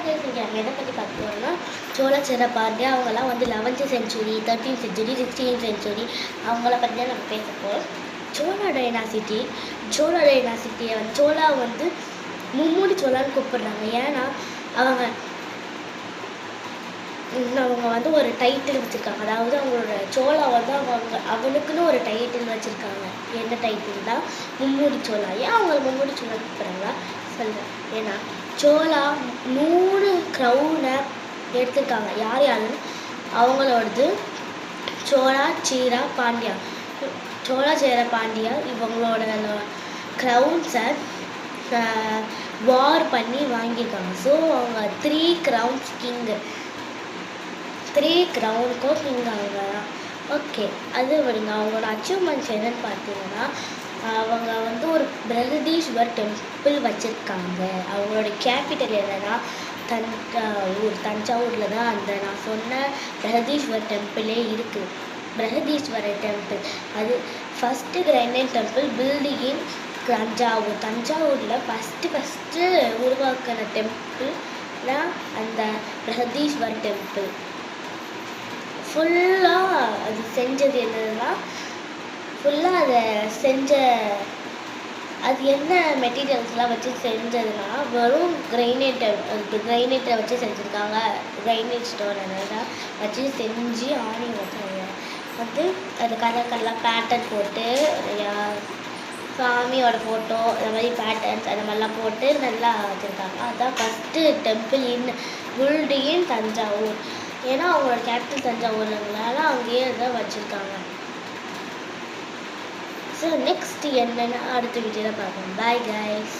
Case இங்கே நம்ம எதை பற்றி பார்க்கணும்னா சோழ பாண்டியா அவங்கெல்லாம் வந்து 11th century 13th century 16th century அவங்கள பற்றி தான் நம்ம பேச போகிறோம். சோழா டைனாசிட்டியை வந்து சோழா வந்து மும்முடி சோழான்னு கூப்பிடுறாங்க. ஏன்னா அவங்க வந்து ஒரு டைட்டில் வச்சுருக்காங்க. அதாவது அவங்களோட சோழா வந்து அவனுக்குன்னு ஒரு டைட்டில் வச்சுருக்காங்க. என்ன டைட்டில் தான் மும்முடி சோழா. ஏன் அவங்க மும்முடி சோழா கூப்பிட்றாங்களா சொல்கிறேன். ஏன்னா சோழா 3 க்ரௌனை எடுத்திருக்காங்க. யாருன்னு அவங்களோடது சோழா சேர பாண்டியா. சோழா சேர பாண்டியா இவங்களோட க்ரௌன்ஸை வார் பண்ணி வாங்கியிருக்காங்க. ஸோ அவங்க 3 crowns கிங்கு, 3 crownuக்கும் கிங் அவங்க தான். ஓகே, அது விடுங்க. அவங்களோட அச்சீவ்மெண்ட்ஸ் என்னன்னு பார்த்தீங்கன்னா அவங்க வந்து ஒரு பிரகதீஸ்வர் டெம்பிள் வச்சுருக்காங்க. அவங்களோட கேபிட்டல் என்னன்னா தஞ்சாவூரில் தான் அந்த நான் சொன்ன பிரகதீஸ்வர் டெம்பிளே இருக்குது. பிரகதீஸ்வரர் டெம்பிள் அது ஃபஸ்ட்டு கிரானைட் டெம்பிள் பில்டிங் தஞ்சாவூரில் ஃபஸ்ட்டு உருவாக்கின டெம்பிள் தான் அந்த பிரகதீஸ்வர் டெம்பிள். ஃபுல்லாக அது செஞ்சது என்னதுன்னா அது என்ன மெட்டீரியல்ஸ்லாம் வச்சு செஞ்சதுன்னா வெறும் கிரைனைட்டை வச்சு செஞ்சுருக்காங்க. கிரைனைட் ஸ்டோன் அதெல்லாம் வச்சு செஞ்சு ஆணி வச்சாங்க. வந்து அது கலர்லாம் பேட்டர்ன் போட்டு சாமியோட ஃபோட்டோ அந்த மாதிரி பேட்டர்ன்ஸ் அந்த மாதிரிலாம் போட்டு நல்லா வச்சுருக்காங்க. அதுதான் ஃபஸ்ட்டு டெம்பிள் பில்டிங் தஞ்சாவூர். ஏன்னா அவங்களோட கேபிட்டல் தஞ்சாவூர்னால அங்கேயே தான் வச்சுருக்காங்க. ஸோ நெக்ஸ்ட் என்னென்னா அடுத்த வீடியோவில் பார்ப்போம். Bye guys.